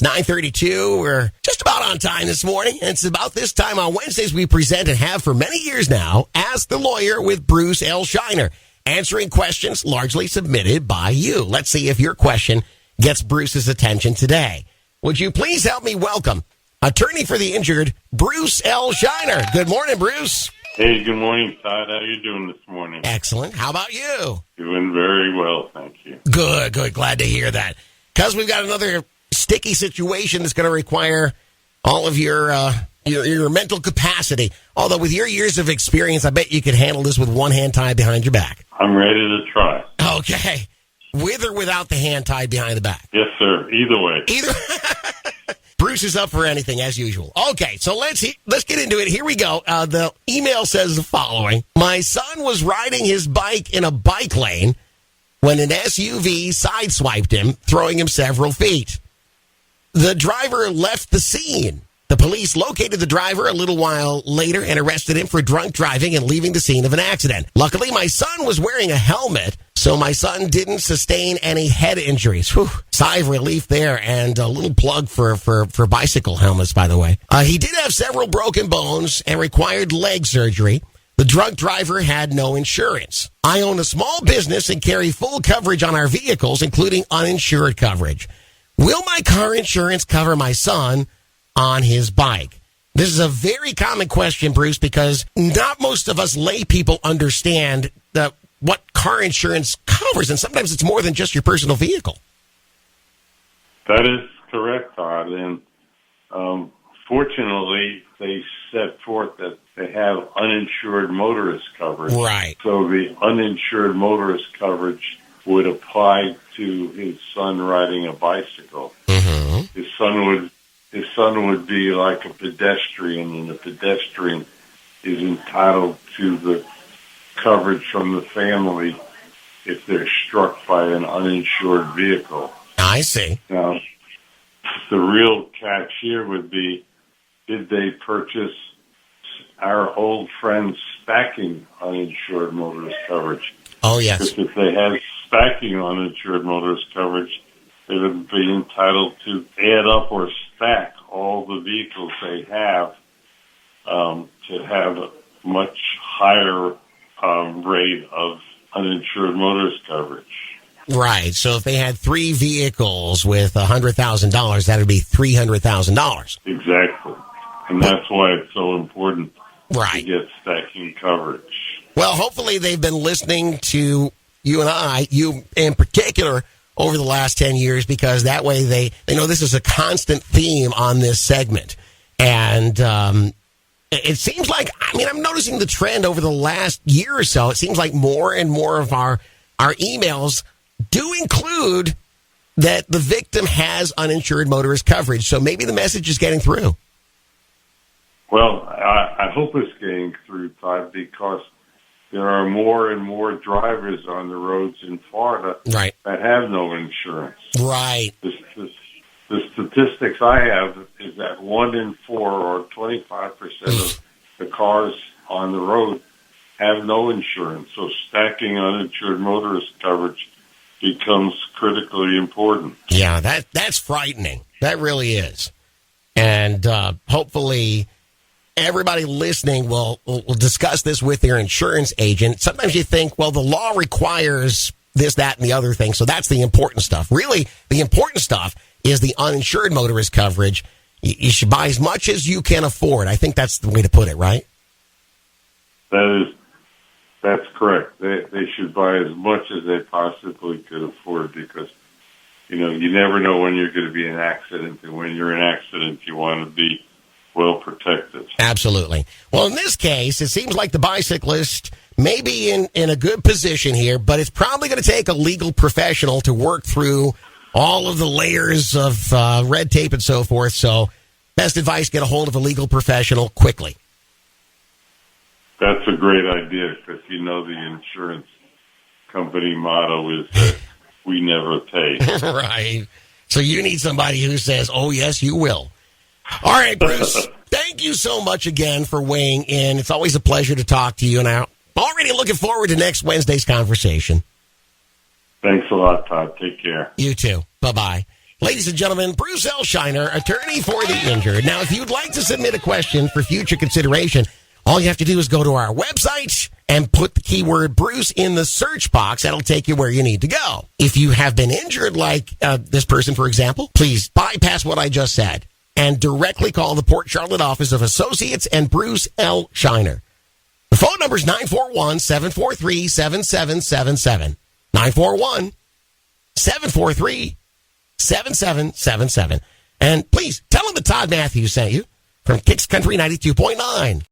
9:32. We're just about on time this morning. And it's about this time on Wednesdays we present and have for many years now, Ask the Lawyer with Bruce L. Scheiner, answering questions largely submitted by you. Let's see if your question gets Bruce's attention today. Would you please help me welcome attorney for the injured, Bruce L. Scheiner. Good morning, Bruce. Hey, good morning, Todd. How you doing this morning? Excellent. How about you? Doing very well, thank you. Good. Glad to hear that. Because we've got another sticky situation that's going to require all of your mental capacity. Although with your years of experience, I bet you could handle this with one hand tied behind your back. I'm ready to try. Okay. With or without the hand tied behind the back? Yes, sir. Either way. Bruce is up for anything, as usual. Okay, so let's get into it. Here we go. The email says the following. My son was riding his bike in a bike lane when an SUV sideswiped him, throwing him several feet. The driver left the scene. The police located the driver a little while later and arrested him for drunk driving and leaving the scene of an accident. Luckily, my son was wearing a helmet, so my son didn't sustain any head injuries. Whew. Sigh of relief there, and a little plug for bicycle helmets, by the way. He did have several broken bones and required leg surgery. The drunk driver had no insurance. I own a small business and carry full coverage on our vehicles, including uninsured coverage. Will my car insurance cover my son on his bike? This is a very common question, Bruce, because not most of us lay people understand what car insurance covers, and sometimes it's more than just your personal vehicle. That is correct, Todd. And fortunately, they set forth that they have uninsured motorist coverage. Right. So the uninsured motorist coverage would apply to his son riding a bicycle. Mm-hmm. His son would be like a pedestrian, and the pedestrian is entitled to the coverage from the family if they're struck by an uninsured vehicle. I see. Now, the real catch here would be, did they purchase our old friend's stacking uninsured motorist coverage? Oh, yes. Because if they had stacking uninsured motorist coverage, they would be entitled to add up or stack all the vehicles they have to have a much higher rate of uninsured motorist coverage. Right. So if they had 3 vehicles with $100,000, that would be $300,000. Exactly. And that's why it's so important right. to get stacking coverage. Well, hopefully they've been listening to you and I, you in particular, over the last 10 years, because that way they know this is a constant theme on this segment. And it seems like, I'm noticing the trend over the last year or so. It seems like more and more of our emails do include that the victim has uninsured motorist coverage. So maybe the message is getting through. Well, I hope it's getting through, Todd, because there are more and more drivers on the roads in Florida right. that have no insurance. Right. The statistics I have is that 1 in 4 or 25% of the cars on the road have no insurance. So stacking uninsured motorist coverage becomes critically important. Yeah, that's frightening. That really is. And hopefully everybody listening will discuss this with their insurance agent. Sometimes you think, well, the law requires this, that, and the other thing, so that's the important stuff. Really, the important stuff is the uninsured motorist coverage. You should buy as much as you can afford. I think that's the way to put it, right? That's correct. They should buy as much as they possibly could afford, because you never know when you're going to be in an accident, and when you're in an accident, you want to be well protected. Absolutely. Well, in this case, it seems like the bicyclist may be in a good position here, but it's probably going to take a legal professional to work through all of the layers of red tape and so forth. So best advice, get a hold of a legal professional quickly. That's a great idea, because the insurance company motto is that we never pay. Right. So you need somebody who says, oh, yes, you will. All right, Bruce, thank you so much again for weighing in. It's always a pleasure to talk to you, and I'm already looking forward to next Wednesday's conversation. Thanks a lot, Todd. Take care. You too. Bye-bye. Ladies and gentlemen, Bruce L. Scheiner, attorney for the injured. Now, if you'd like to submit a question for future consideration, all you have to do is go to our website and put the keyword Bruce in the search box. That'll take you where you need to go. If you have been injured, like this person, for example, please bypass what I just said and directly call the Port Charlotte office of Associates and Bruce L. Scheiner. The phone number is 941-743-7777. 941-743-7777. And please tell them that Todd Matthews sent you from Kicks Country 92.9.